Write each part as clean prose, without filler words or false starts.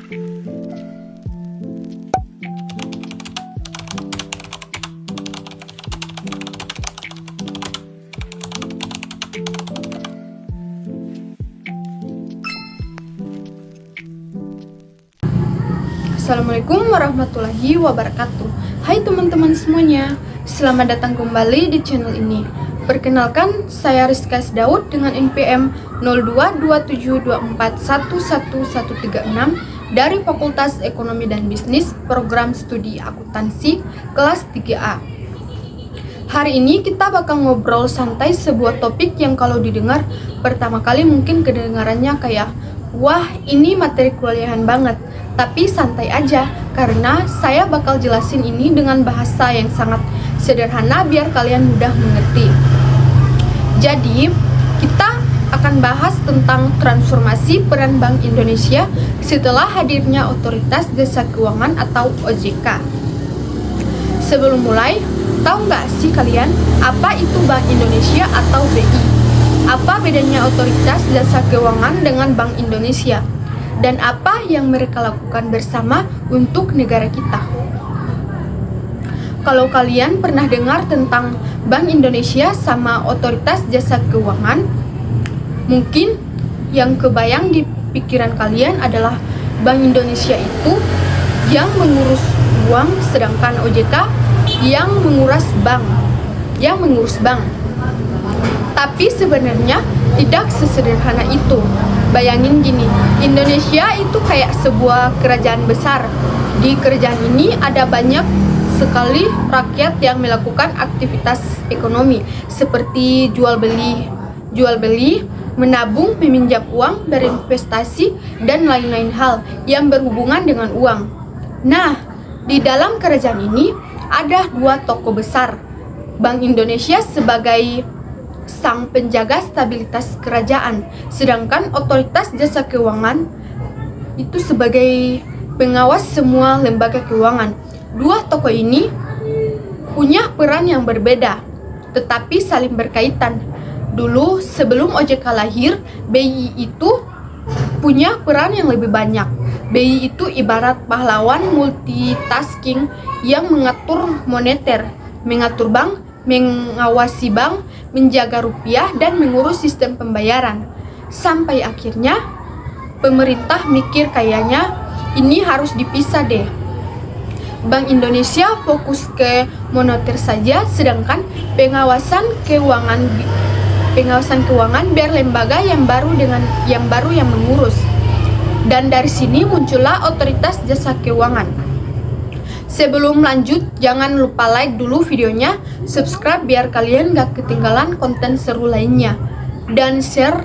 Assalamualaikum warahmatullahi wabarakatuh. Hai teman-teman semuanya, selamat datang kembali di channel ini. Perkenalkan, saya Rizka Daud dengan NPM 0227241136 dari Fakultas Ekonomi dan Bisnis, Program Studi Akuntansi, kelas 3A. Hari ini kita bakal ngobrol santai sebuah topik yang kalau didengar pertama kali mungkin kedengarannya kayak, wah ini materi kuliahan banget. Tapi santai aja, karena saya bakal jelasin ini dengan bahasa yang sangat sederhana biar kalian mudah mengerti. Jadi, kita akan bahas tentang transformasi peran Bank Indonesia setelah hadirnya Otoritas Jasa Keuangan atau OJK. Sebelum mulai, tahu nggak sih kalian apa itu Bank Indonesia atau BI? Apa bedanya Otoritas Jasa Keuangan dengan Bank Indonesia? Dan apa yang mereka lakukan bersama untuk negara kita? Kalau kalian pernah dengar tentang Bank Indonesia sama Otoritas Jasa Keuangan, mungkin yang kebayang di pikiran kalian adalah Bank Indonesia itu yang mengurus uang, sedangkan OJK yang mengurus bank. Tapi sebenarnya tidak sesederhana itu. Bayangin gini, Indonesia itu kayak sebuah kerajaan besar. Di kerajaan ini ada banyak sekali rakyat yang melakukan aktivitas ekonomi seperti jual beli, menabung, meminjam uang, berinvestasi, dan lain-lain hal yang berhubungan dengan uang. Nah, di dalam kerajaan ini ada dua tokoh besar. Bank Indonesia sebagai sang penjaga stabilitas kerajaan, sedangkan Otoritas Jasa Keuangan itu sebagai pengawas semua lembaga keuangan. Dua tokoh ini punya peran yang berbeda, tetapi saling berkaitan. Dulu sebelum OJK lahir, BI itu punya peran yang lebih banyak. BI itu ibarat pahlawan multitasking yang mengatur moneter, mengatur bank, mengawasi bank, menjaga rupiah, dan mengurus sistem pembayaran. Sampai akhirnya pemerintah mikir kayaknya ini harus dipisah deh. Bank Indonesia fokus ke moneter saja, sedangkan pengawasan keuangan biar lembaga yang baru yang mengurus. Dan dari sini muncullah Otoritas Jasa Keuangan. Sebelum lanjut, jangan lupa like dulu videonya, subscribe biar kalian gak ketinggalan konten seru lainnya, dan share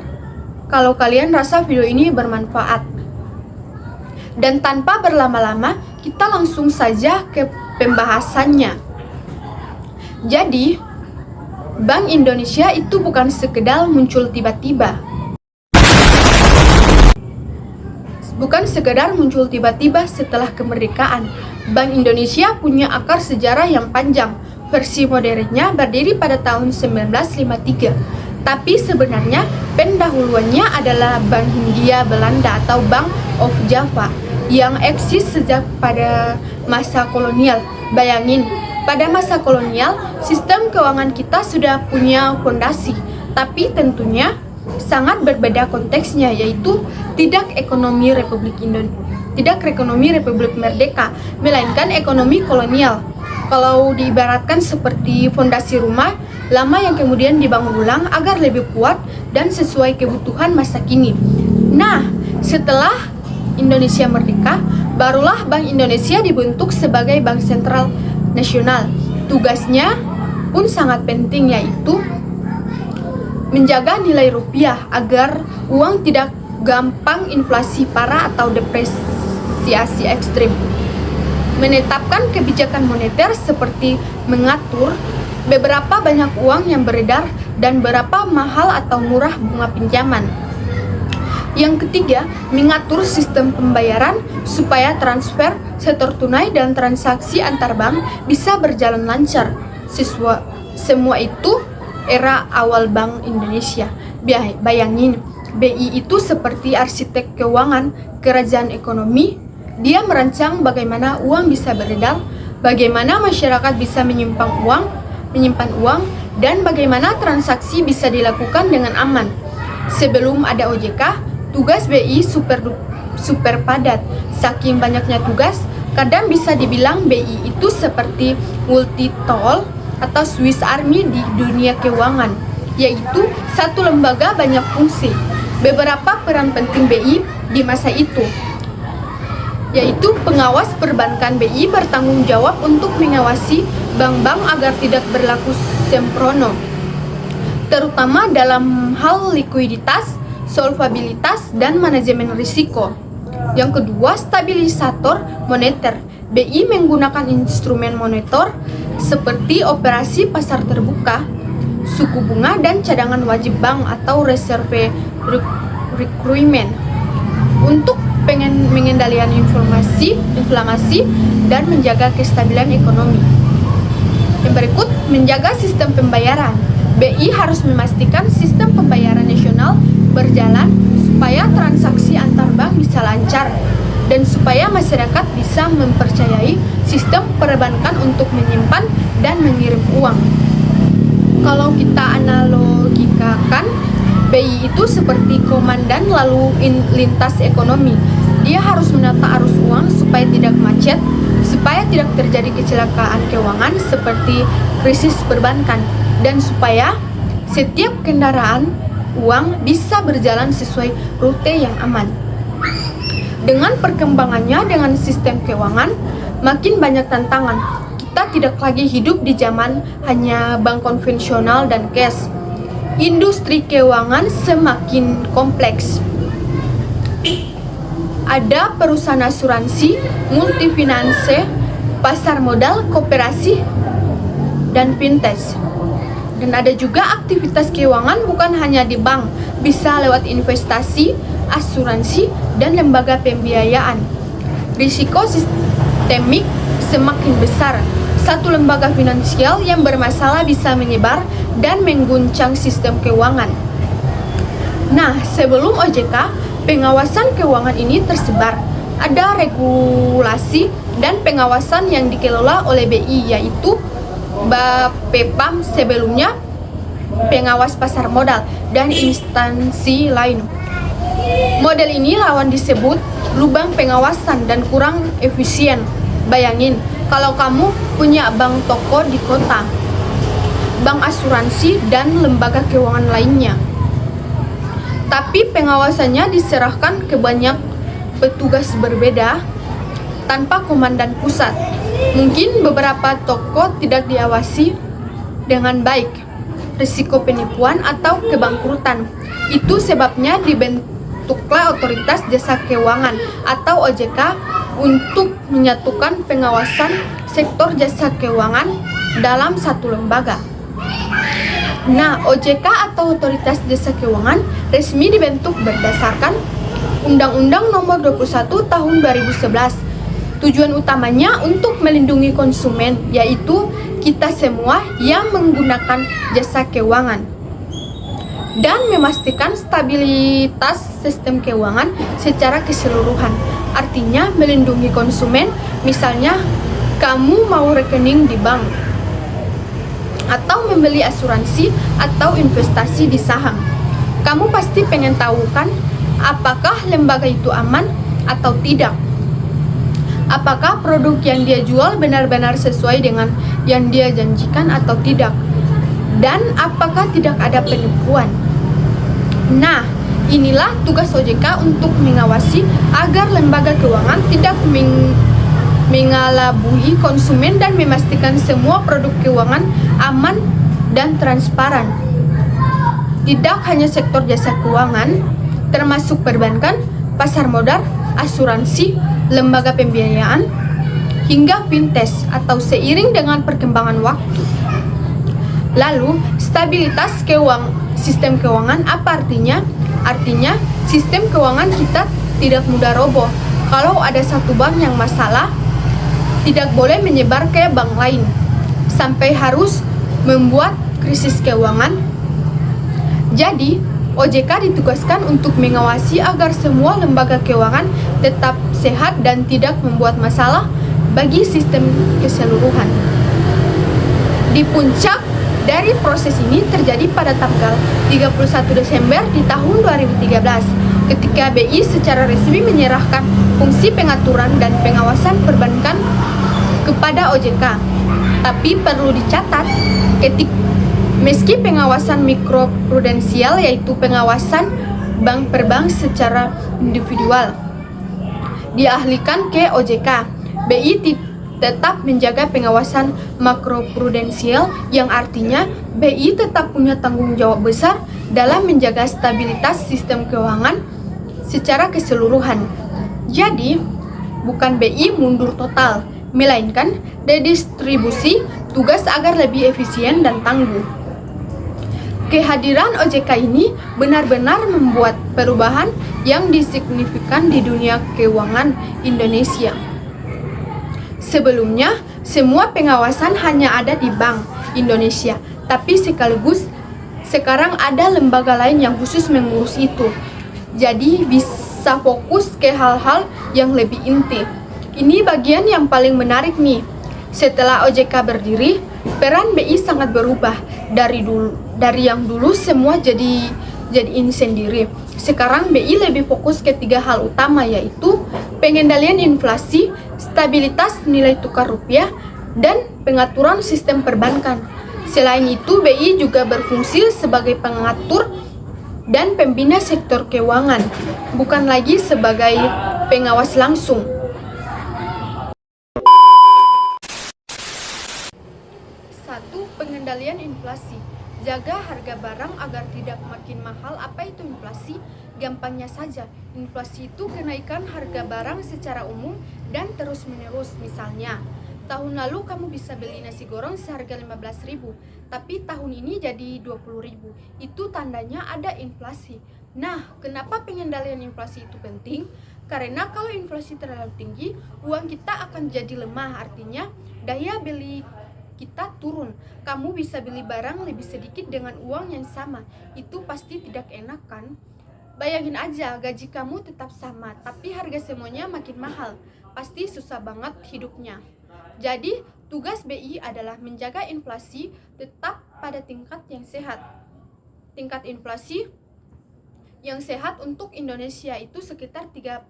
kalau kalian rasa video ini bermanfaat. Dan tanpa berlama-lama, kita langsung saja ke pembahasannya. Jadi, Bank Indonesia itu bukan sekedar muncul tiba-tiba. Setelah kemerdekaan. Bank Indonesia punya akar sejarah yang panjang. Versi modernnya berdiri pada tahun 1953. Tapi sebenarnya pendahuluannya adalah Bank Hindia Belanda atau Bank of Java yang eksis sejak pada masa kolonial. Bayangin, pada masa kolonial sistem keuangan kita sudah punya fondasi, tapi tentunya sangat berbeda konteksnya, yaitu tidak ekonomi Republik Merdeka, melainkan ekonomi kolonial. Kalau diibaratkan seperti fondasi rumah lama yang kemudian dibangun ulang agar lebih kuat dan sesuai kebutuhan masa kini. Nah, setelah Indonesia merdeka, barulah Bank Indonesia dibentuk sebagai Bank Sentral Nasional. Tugasnya pun sangat penting, yaitu menjaga nilai rupiah agar uang tidak gampang inflasi parah atau depresiasi ekstrim. Menetapkan kebijakan moneter seperti mengatur beberapa banyak uang yang beredar dan berapa mahal atau murah bunga pinjaman. Yang ketiga, mengatur sistem pembayaran supaya transfer, setor tunai, dan transaksi antar bank bisa berjalan lancar. Semua itu era awal Bank Indonesia. Bayangin, BI itu seperti arsitek keuangan, kerajaan ekonomi, Dia merancang bagaimana uang bisa beredar, bagaimana masyarakat bisa menyimpan uang, dan bagaimana transaksi bisa dilakukan dengan aman. Sebelum ada OJK, tugas BI super padat. Saking banyaknya tugas, kadang bisa dibilang BI itu seperti multi-tool atau Swiss Army di dunia keuangan, yaitu satu lembaga banyak fungsi. Beberapa peran penting BI di masa itu, yaitu pengawas perbankan. BI bertanggung jawab untuk mengawasi bank-bank agar tidak berlaku sembrono, terutama dalam hal likuiditas, solvabilitas, dan manajemen risiko. Yang kedua, stabilisator moneter. BI menggunakan instrumen moneter seperti operasi pasar terbuka, suku bunga, dan cadangan wajib bank atau reserve requirement untuk mengendalikan inflasi dan menjaga kestabilan ekonomi. Yang berikut, menjaga sistem pembayaran. BI harus memastikan sistem pembayaran nasional berjalan supaya transaksi antar bank bisa lancar dan supaya masyarakat bisa mempercayai sistem perbankan untuk menyimpan dan mengirim uang. Kalau kita analogikakan, BI itu seperti komandan lalu lintas ekonomi. Dia harus menata arus uang supaya tidak macet, supaya tidak terjadi kecelakaan keuangan seperti krisis perbankan, dan supaya setiap kendaraan uang bisa berjalan sesuai rute yang aman. Dengan perkembangannya dengan sistem keuangan, makin banyak tantangan. Kita tidak lagi hidup di zaman hanya bank konvensional dan cash. Industri keuangan semakin kompleks. Ada perusahaan asuransi, multifinance, pasar modal, koperasi, dan fintech. Dan ada juga aktivitas keuangan bukan hanya di bank, bisa lewat investasi, asuransi, dan lembaga pembiayaan. Risiko sistemik semakin besar. Satu lembaga finansial yang bermasalah bisa menyebar dan mengguncang sistem keuangan. Nah, sebelum OJK, pengawasan keuangan ini tersebar. Ada regulasi dan pengawasan yang dikelola oleh BI, yaitu Bapepam sebelumnya, pengawas pasar modal, dan instansi lain. Model ini lawan disebut lubang pengawasan dan kurang efisien. Bayangin, kalau kamu punya bank toko di kota, bank asuransi, dan lembaga keuangan lainnya, tapi pengawasannya diserahkan ke banyak petugas berbeda tanpa komandan pusat. Mungkin beberapa toko tidak diawasi dengan baik, risiko penipuan atau kebangkrutan. Itu sebabnya dibentuklah Otoritas Jasa Keuangan atau OJK untuk menyatukan pengawasan sektor jasa keuangan dalam satu lembaga. Nah, OJK atau Otoritas Jasa Keuangan resmi dibentuk berdasarkan Undang-Undang Nomor 21 Tahun 2011. Tujuan utamanya untuk melindungi konsumen, yaitu kita semua yang menggunakan jasa keuangan, dan memastikan stabilitas sistem keuangan secara keseluruhan. Artinya melindungi konsumen, misalnya kamu mau rekening di bank atau membeli asuransi atau investasi di saham. Kamu pasti pengen tahu kan, apakah lembaga itu aman atau tidak? Apakah produk yang dia jual benar-benar sesuai dengan yang dia janjikan atau tidak? Dan apakah tidak ada penipuan? Nah, inilah tugas OJK untuk mengawasi agar lembaga keuangan tidak mengelabui konsumen dan memastikan semua produk keuangan aman dan transparan. Tidak hanya sektor jasa keuangan, termasuk perbankan, pasar modal, asuransi, lembaga pembiayaan, hingga fintech atau seiring dengan perkembangan waktu. Lalu, stabilitas sistem keuangan apa artinya? Artinya, sistem keuangan kita tidak mudah roboh. Kalau ada satu bank yang masalah, tidak boleh menyebar ke bank lain, sampai harus membuat krisis keuangan. Jadi, OJK ditugaskan untuk mengawasi agar semua lembaga keuangan tetap sehat dan tidak membuat masalah bagi sistem keseluruhan. Di puncak dari proses ini terjadi pada tanggal 31 Desember di tahun 2013 ketika BI secara resmi menyerahkan fungsi pengaturan dan pengawasan perbankan kepada OJK. Tapi perlu dicatat, meski pengawasan mikroprudensial yaitu pengawasan bank per bank secara individual dialihkan ke OJK, BI tetap menjaga pengawasan makroprudensial yang artinya BI tetap punya tanggung jawab besar dalam menjaga stabilitas sistem keuangan secara keseluruhan. Jadi, bukan BI mundur total, melainkan redistribusi tugas agar lebih efisien dan tangguh. Kehadiran OJK ini benar-benar membuat perubahan yang signifikan di dunia keuangan Indonesia. Sebelumnya, semua pengawasan hanya ada di Bank Indonesia, tapi sekaligus sekarang ada lembaga lain yang khusus mengurus itu. Jadi bisa fokus ke hal-hal yang lebih inti. Ini bagian yang paling menarik nih. Setelah OJK berdiri, peran BI sangat berubah dari yang dulu semua jadiin sendiri. Sekarang BI lebih fokus ke 3 hal utama, yaitu pengendalian inflasi, stabilitas nilai tukar rupiah, dan pengaturan sistem perbankan. Selain itu, BI juga berfungsi sebagai pengatur dan pembina sektor keuangan, bukan lagi sebagai pengawas langsung. Satu, pengendalian inflasi. Jaga harga barang agar tidak makin mahal. Apa itu inflasi? Gampangnya saja, inflasi itu kenaikan harga barang secara umum dan terus-menerus. Misalnya, tahun lalu kamu bisa beli nasi goreng seharga 15.000, tapi tahun ini jadi 20.000. Itu tandanya ada inflasi. Nah, kenapa pengendalian inflasi itu penting? Karena kalau inflasi terlalu tinggi, uang kita akan jadi lemah, artinya daya beli kita turun. Kamu bisa beli barang lebih sedikit dengan uang yang sama. Itu pasti tidak enak kan? Bayangin aja, gaji kamu tetap sama, tapi harga semuanya makin mahal. Pasti susah banget hidupnya. Jadi, tugas BI adalah menjaga inflasi tetap pada tingkat yang sehat. Tingkat inflasi yang sehat untuk Indonesia itu sekitar 3%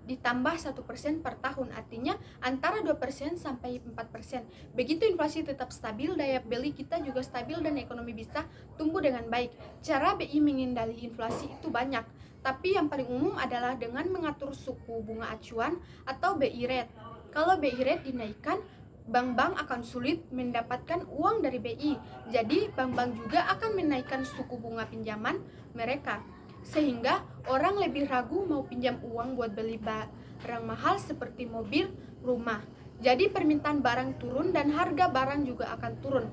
ditambah 1% per tahun, artinya antara 2% sampai 4%. Begitu inflasi tetap stabil, daya beli kita juga stabil dan ekonomi bisa tumbuh dengan baik. Cara BI mengendali inflasi itu banyak, tapi yang paling umum adalah dengan mengatur suku bunga acuan atau BI rate. Kalau BI rate dinaikkan, bank-bank akan sulit mendapatkan uang dari BI. Jadi, bank-bank juga akan menaikkan suku bunga pinjaman mereka, sehingga orang lebih ragu mau pinjam uang buat beli barang mahal seperti mobil, rumah. Jadi permintaan barang turun dan harga barang juga akan turun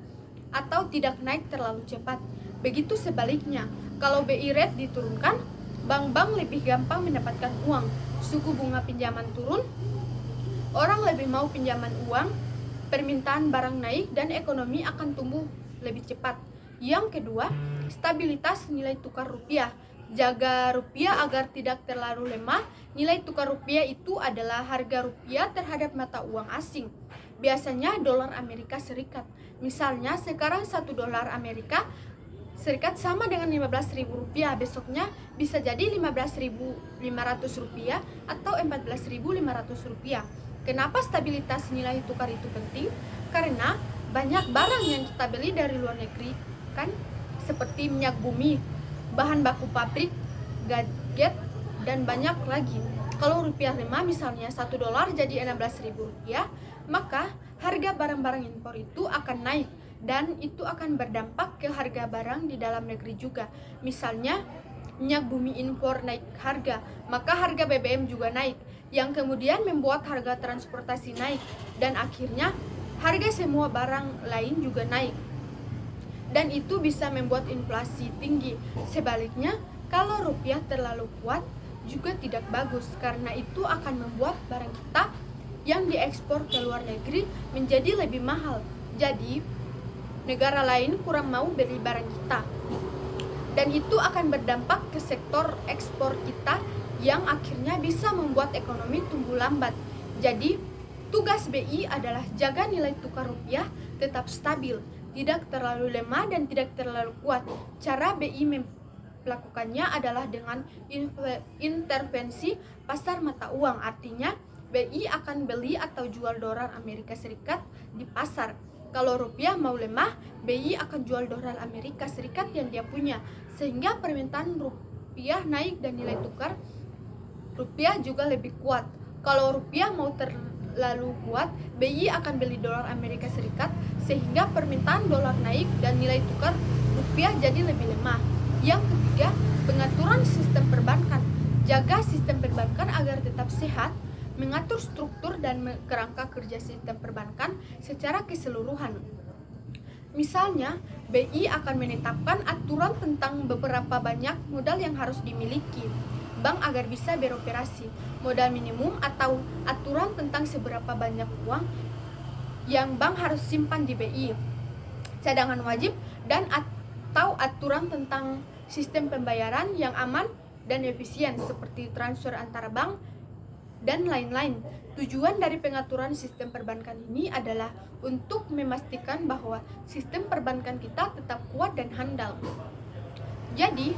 atau tidak naik terlalu cepat. Begitu sebaliknya, kalau BI rate diturunkan, bank-bank lebih gampang mendapatkan uang. Suku bunga pinjaman turun, orang lebih mau pinjaman uang, permintaan barang naik dan ekonomi akan tumbuh lebih cepat. Yang kedua, stabilitas nilai tukar rupiah. Jaga rupiah agar tidak terlalu lemah. Nilai tukar rupiah itu adalah harga rupiah terhadap mata uang asing. Biasanya dolar Amerika Serikat. Misalnya sekarang 1 dolar Amerika Serikat sama dengan 15.000 rupiah. Besoknya bisa jadi 15.500 rupiah atau 14.500 rupiah. Kenapa stabilitas nilai tukar itu penting? Karena banyak barang yang kita beli dari luar negeri kan, seperti minyak bumi, bahan baku pabrik, gadget, dan banyak lagi. Kalau rupiah lemah, misalnya 1 dolar jadi 16.000 rupiah, maka harga barang-barang impor itu akan naik, dan itu akan berdampak ke harga barang di dalam negeri juga. Misalnya, minyak bumi impor naik harga, maka harga BBM juga naik, yang kemudian membuat harga transportasi naik, dan akhirnya harga semua barang lain juga naik. Dan itu bisa membuat inflasi tinggi. Sebaliknya, kalau rupiah terlalu kuat juga tidak bagus, karena itu akan membuat barang kita yang diekspor ke luar negeri menjadi lebih mahal. Jadi, negara lain kurang mau beli barang kita. dan itu akan berdampak ke sektor ekspor kita yang akhirnya bisa membuat ekonomi tumbuh lambat. Jadi, tugas BI adalah jaga nilai tukar rupiah tetap stabil, tidak terlalu lemah dan tidak terlalu kuat. Cara BI melakukannya adalah dengan intervensi pasar mata uang, artinya BI akan beli atau jual dolar Amerika Serikat di pasar. Kalau rupiah mau lemah, BI akan jual dolar Amerika Serikat yang dia punya, sehingga permintaan rupiah naik dan nilai tukar rupiah juga lebih kuat. Kalau rupiah mau terlalu kuat, BI akan beli dolar Amerika Serikat sehingga permintaan dolar naik dan nilai tukar rupiah jadi lebih lemah. Yang ketiga, pengaturan sistem perbankan. Jaga sistem perbankan agar tetap sehat, mengatur struktur dan kerangka kerja sistem perbankan secara keseluruhan. Misalnya, BI akan menetapkan aturan tentang beberapa banyak modal yang harus dimiliki bank agar bisa beroperasi, modal minimum atau aturan tentang seberapa banyak uang yang bank harus simpan di BI, cadangan wajib, dan atau aturan tentang sistem pembayaran yang aman dan efisien seperti transfer antara bank dan lain-lain. Tujuan dari pengaturan sistem perbankan ini adalah untuk memastikan bahwa sistem perbankan kita tetap kuat dan handal. Jadi,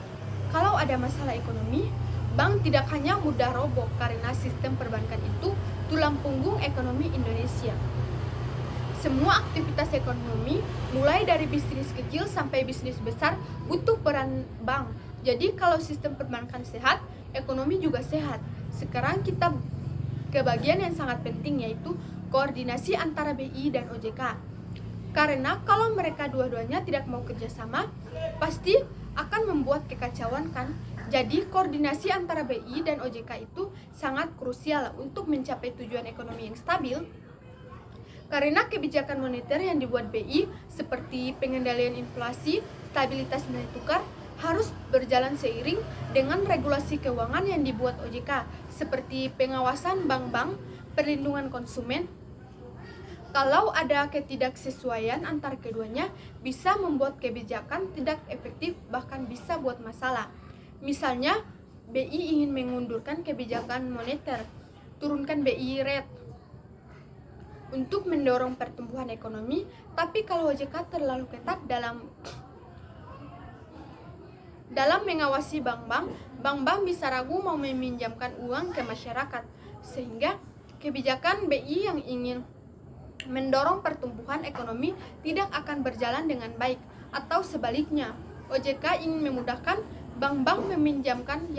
kalau ada masalah ekonomi, bank tidak hanya mudah roboh karena sistem perbankan itu tulang punggung ekonomi Indonesia. Semua aktivitas ekonomi, mulai dari bisnis kecil sampai bisnis besar, butuh peran bank. Jadi kalau sistem perbankan sehat, ekonomi juga sehat. Sekarang kita ke bagian yang sangat penting, yaitu koordinasi antara BI dan OJK. Karena kalau mereka dua-duanya tidak mau kerjasama, pasti akan membuat kekacauan kan? Jadi koordinasi antara BI dan OJK itu sangat krusial untuk mencapai tujuan ekonomi yang stabil. Karena kebijakan moneter yang dibuat BI seperti pengendalian inflasi, stabilitas nilai tukar harus berjalan seiring dengan regulasi keuangan yang dibuat OJK seperti pengawasan bank-bank, perlindungan konsumen. Kalau ada ketidaksesuaian antara keduanya, bisa membuat kebijakan tidak efektif, bahkan bisa buat masalah. Misalnya, BI ingin mengundurkan kebijakan moneter, turunkan BI rate untuk mendorong pertumbuhan ekonomi, tapi kalau OJK terlalu ketat dalam mengawasi bank-bank bisa ragu mau meminjamkan uang ke masyarakat, sehingga kebijakan BI yang ingin mendorong pertumbuhan ekonomi tidak akan berjalan dengan baik, atau sebaliknya, OJK ingin memudahkan bank-bank meminjamkan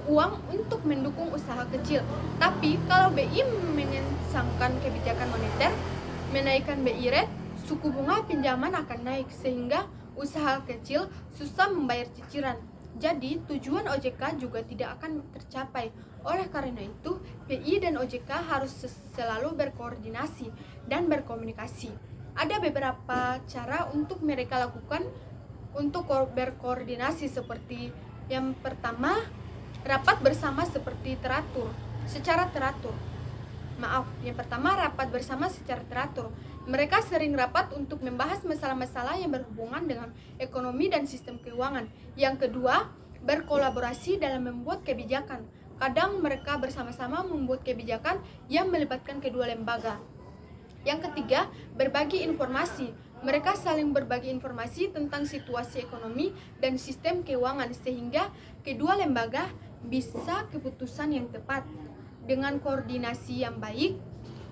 uang untuk mendukung usaha kecil. Tapi kalau BI mengesampingkan kebijakan moneter, menaikkan BI rate, suku bunga pinjaman akan naik sehingga usaha kecil susah membayar cicilan. Jadi tujuan OJK juga tidak akan tercapai. Oleh karena itu, BI dan OJK harus selalu berkoordinasi dan berkomunikasi. Ada beberapa cara untuk mereka lakukan untuk berkoordinasi, seperti yang pertama, rapat bersama secara teratur. Mereka sering rapat untuk membahas masalah-masalah yang berhubungan dengan ekonomi dan sistem keuangan. Yang kedua, berkolaborasi dalam membuat kebijakan. Kadang mereka bersama-sama membuat kebijakan yang melibatkan kedua lembaga. Yang ketiga, berbagi informasi. Mereka saling berbagi informasi tentang situasi ekonomi dan sistem keuangan sehingga kedua lembaga bisa keputusan yang tepat. Dengan koordinasi yang baik,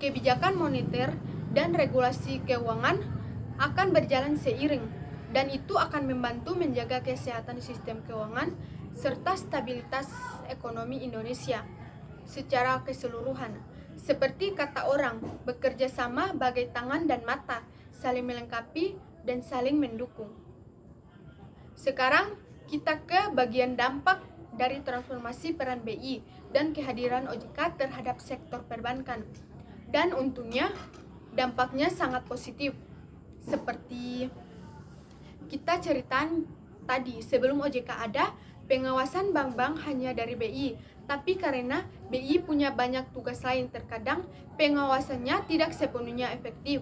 kebijakan moneter dan regulasi keuangan akan berjalan seiring, dan itu akan membantu menjaga kesehatan sistem keuangan serta stabilitas ekonomi Indonesia secara keseluruhan. Seperti kata orang, bekerja sama bagai tangan dan mata, saling melengkapi dan saling mendukung. Sekarang kita ke bagian dampak dari transformasi peran BI dan kehadiran OJK terhadap sektor perbankan. Dan untungnya dampaknya sangat positif. Seperti kita ceritain tadi, sebelum OJK ada, pengawasan bank-bank hanya dari BI. Tapi karena BI punya banyak tugas lain, terkadang pengawasannya tidak sepenuhnya efektif.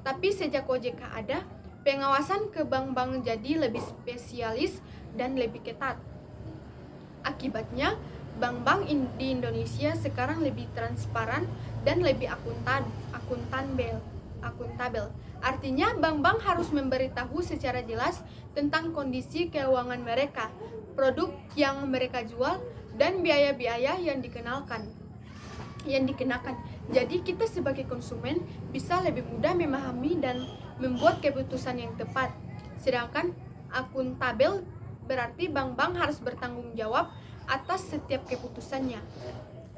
Tapi sejak OJK ada, Pengawasan ke bank-bank jadi lebih spesialis dan lebih ketat. Akibatnya, bank-bank di Indonesia sekarang lebih transparan dan lebih akuntabel. Artinya, bank-bank harus memberitahu secara jelas tentang kondisi keuangan mereka, produk yang mereka jual, dan biaya-biaya yang dikenakan. Jadi kita sebagai konsumen bisa lebih mudah memahami dan membuat keputusan yang tepat. Sedangkan akuntabel berarti bank-bank harus bertanggung jawab atas setiap keputusannya.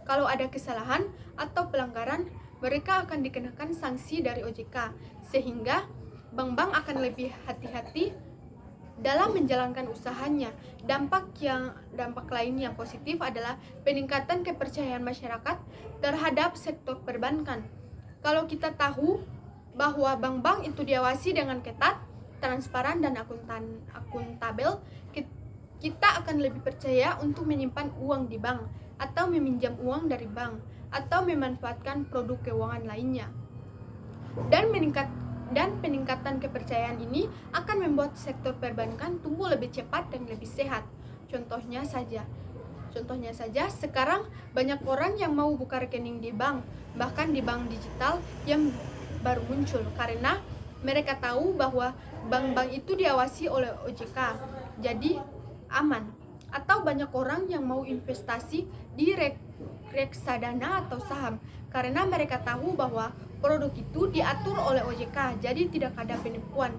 Kalau ada kesalahan atau pelanggaran, mereka akan dikenakan sanksi dari OJK, sehingga bank-bank akan lebih hati-hati dalam menjalankan usahanya. Dampak lain yang positif adalah peningkatan kepercayaan masyarakat terhadap sektor perbankan. Kalau kita tahu bahwa bank-bank itu diawasi dengan ketat, transparan, dan akuntabel, kita akan lebih percaya untuk menyimpan uang di bank, atau meminjam uang dari bank, atau memanfaatkan produk keuangan lainnya. Dan peningkatan kepercayaan ini akan membuat sektor perbankan tumbuh lebih cepat dan lebih sehat. Contohnya saja, sekarang banyak orang yang mau buka rekening di bank, bahkan di bank digital yang baru muncul, karena mereka tahu bahwa bank-bank itu diawasi oleh OJK, jadi aman. Atau banyak orang yang mau investasi di reksadana atau saham, karena mereka tahu bahwa produk itu diatur oleh OJK, jadi tidak ada penipuan.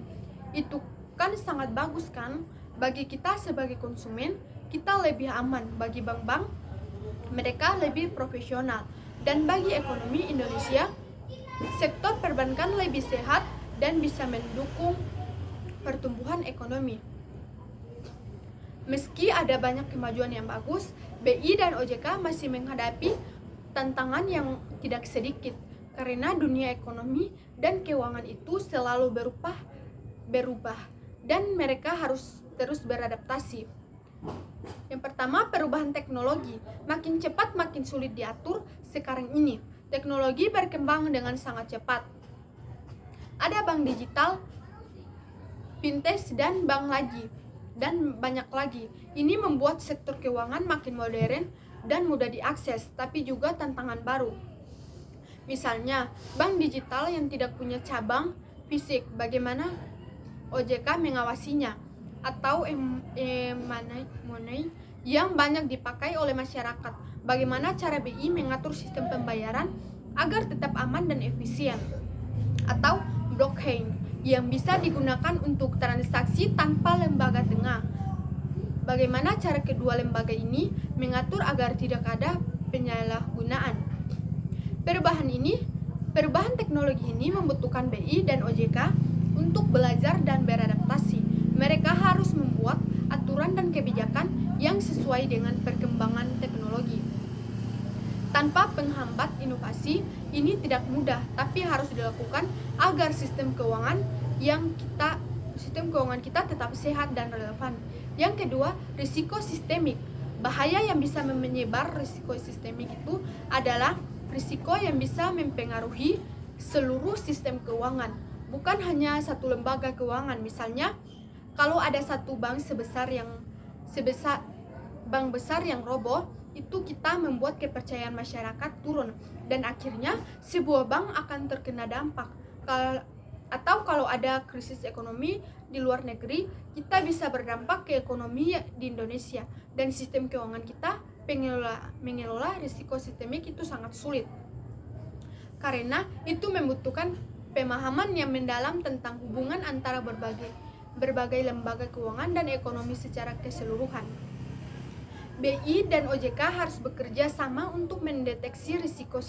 Itu kan sangat bagus kan? Bagi kita sebagai konsumen, kita lebih aman. Bagi bank-bank, mereka lebih profesional. Dan bagi ekonomi Indonesia, sektor perbankan lebih sehat dan bisa mendukung pertumbuhan ekonomi. Meski ada banyak kemajuan yang bagus, BI dan OJK masih menghadapi tantangan yang tidak sedikit, karena dunia ekonomi dan keuangan itu selalu berubah, dan mereka harus terus beradaptasi. Yang pertama, perubahan teknologi. Makin cepat, makin sulit diatur sekarang ini. Teknologi berkembang dengan sangat cepat. Ada bank digital, fintech, dan banyak lagi. Ini membuat sektor keuangan makin modern dan mudah diakses, tapi juga tantangan baru. Misalnya, bank digital yang tidak punya cabang fisik, bagaimana OJK mengawasinya? Atau e-money yang banyak dipakai oleh masyarakat, bagaimana cara BI mengatur sistem pembayaran agar tetap aman dan efisien? Atau blockchain yang bisa digunakan untuk transaksi tanpa lembaga tengah, bagaimana cara kedua lembaga ini mengatur agar tidak ada penyalahgunaan? Perubahan teknologi ini membutuhkan BI dan OJK untuk belajar dan beradaptasi. Mereka harus membuat aturan dan kebijakan yang sesuai dengan perkembangan teknologi. Tanpa penghambat inovasi, ini tidak mudah, tapi harus dilakukan agar sistem keuangan kita tetap sehat dan relevan. Yang kedua, risiko sistemik. Bahaya yang bisa menyebar risiko sistemik itu adalah risiko yang bisa mempengaruhi seluruh sistem keuangan, bukan hanya satu lembaga keuangan. Misalnya, kalau ada satu bank bank besar yang roboh, itu kita membuat kepercayaan masyarakat turun, dan akhirnya sebuah bank akan terkena dampak. Atau kalau ada krisis ekonomi di luar negeri, kita bisa berdampak ke ekonomi di Indonesia, dan sistem keuangan kita mengelola risiko sistemik itu sangat sulit, karena itu membutuhkan pemahaman yang mendalam tentang hubungan antara berbagai lembaga keuangan dan ekonomi secara keseluruhan. BI dan OJK harus bekerja sama untuk mendeteksi risiko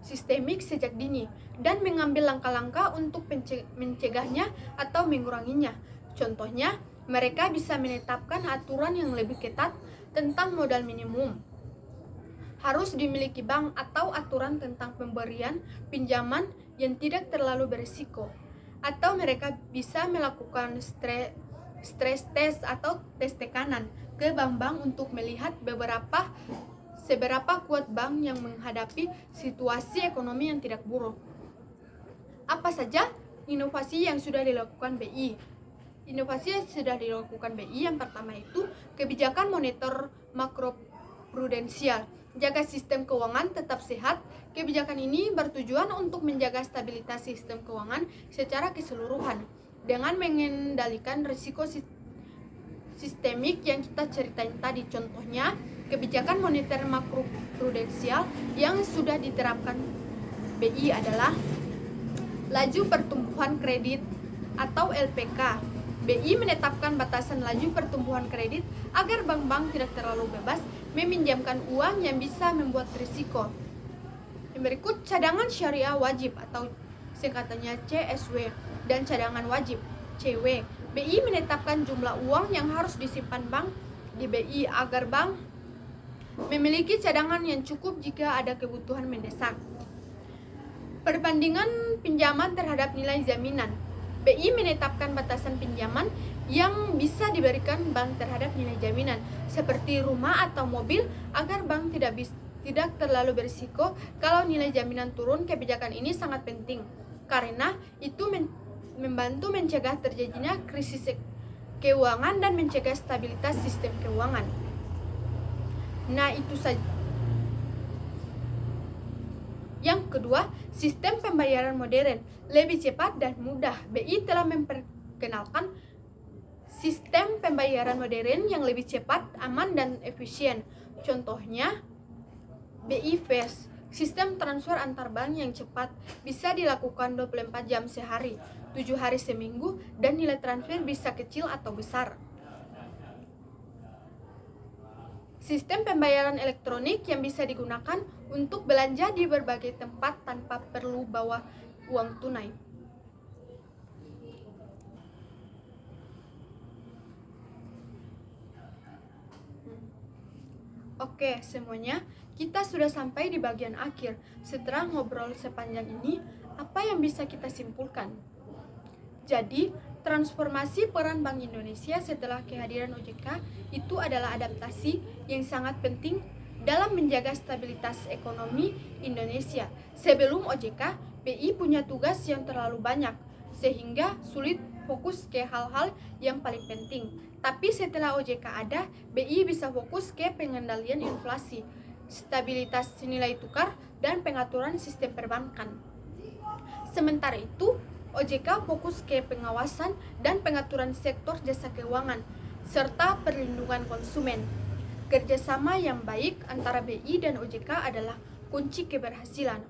sistemik sejak dini dan mengambil langkah-langkah untuk mencegahnya atau menguranginya. Contohnya, mereka bisa menetapkan aturan yang lebih ketat tentang modal minimum harus dimiliki bank, atau aturan tentang pemberian pinjaman yang tidak terlalu berisiko. Atau mereka bisa melakukan stress test atau tes tekanan ke bank-bank untuk melihat seberapa kuat bank yang menghadapi situasi ekonomi yang tidak buruk. Apa saja inovasi yang sudah dilakukan BI. Inovasi yang sudah dilakukan BI yang pertama itu kebijakan moneter makroprudensial, jaga sistem keuangan tetap sehat. Kebijakan ini bertujuan untuk menjaga stabilitas sistem keuangan secara keseluruhan dengan mengendalikan risiko sistemik yang kita ceritain tadi. Contohnya, kebijakan moneter makroprudensial yang sudah diterapkan BI adalah laju pertumbuhan kredit atau LPK. BI menetapkan batasan laju pertumbuhan kredit agar bank-bank tidak terlalu bebas meminjamkan uang yang bisa membuat risiko. Yang berikut, cadangan syariah wajib atau singkatannya CSW dan cadangan wajib CW. BI menetapkan jumlah uang yang harus disimpan bank di BI agar bank memiliki cadangan yang cukup jika ada kebutuhan mendesak. Perbandingan pinjaman terhadap nilai jaminan. BI menetapkan batasan pinjaman yang bisa diberikan bank terhadap nilai jaminan seperti rumah atau mobil agar bank tidak terlalu berisiko kalau nilai jaminan turun. Kebijakan ini sangat penting karena itu membantu mencegah terjadinya krisis keuangan dan mencegah stabilitas sistem keuangan. Nah, itu saja. Yang kedua, sistem pembayaran modern, lebih cepat dan mudah. BI telah memperkenalkan sistem pembayaran modern yang lebih cepat, aman, dan efisien. Contohnya, BI Fast, sistem transfer antar bank yang cepat, bisa dilakukan 24 jam sehari, 7 hari seminggu, dan nilai transfer bisa kecil atau besar. Sistem pembayaran elektronik yang bisa digunakan untuk belanja di berbagai tempat tanpa perlu bawa uang tunai. Oke, semuanya, kita sudah sampai di bagian akhir. Setelah ngobrol sepanjang ini, apa yang bisa kita simpulkan? Jadi, transformasi peran Bank Indonesia setelah kehadiran OJK itu adalah adaptasi yang sangat penting dalam menjaga stabilitas ekonomi Indonesia. Sebelum OJK, BI punya tugas yang terlalu banyak, sehingga sulit fokus ke hal-hal yang paling penting. Tapi setelah OJK ada, BI bisa fokus ke pengendalian inflasi, stabilitas nilai tukar, dan pengaturan sistem perbankan. Sementara itu, OJK fokus ke pengawasan dan pengaturan sektor jasa keuangan, serta perlindungan konsumen. Kerjasama yang baik antara BI dan OJK adalah kunci keberhasilan.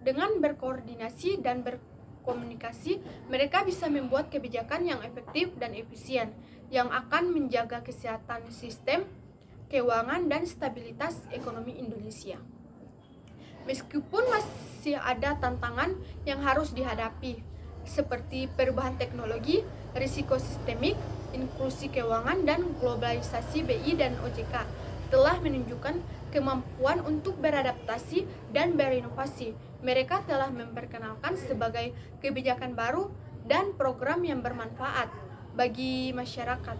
Dengan berkoordinasi dan berkomunikasi, mereka bisa membuat kebijakan yang efektif dan efisien, yang akan menjaga kesehatan sistem keuangan dan stabilitas ekonomi Indonesia. Meskipun masih ada tantangan yang harus dihadapi, seperti perubahan teknologi, risiko sistemik, inklusi keuangan, dan globalisasi, BI dan OJK telah menunjukkan kemampuan untuk beradaptasi dan berinovasi. Mereka telah memperkenalkan sebagai kebijakan baru dan program yang bermanfaat bagi masyarakat.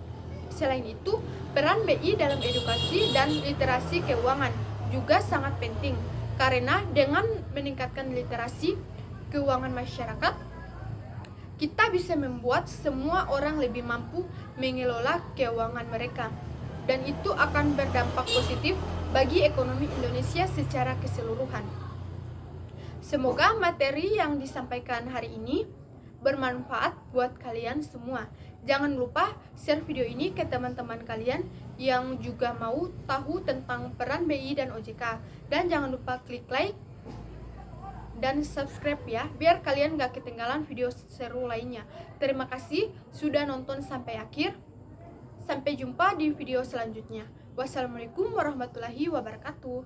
Selain itu, peran BI dalam edukasi dan literasi keuangan juga sangat penting. Karena dengan meningkatkan literasi keuangan masyarakat, kita bisa membuat semua orang lebih mampu mengelola keuangan mereka. Dan itu akan berdampak positif bagi ekonomi Indonesia secara keseluruhan. Semoga materi yang disampaikan hari ini bermanfaat buat kalian semua. Jangan lupa share video ini ke teman-teman kalian yang juga mau tahu tentang peran BI dan OJK. Dan jangan lupa klik like dan subscribe ya, biar kalian gak ketinggalan video seru lainnya. Terima kasih sudah nonton sampai akhir. Sampai jumpa di video selanjutnya. Wassalamualaikum warahmatullahi wabarakatuh.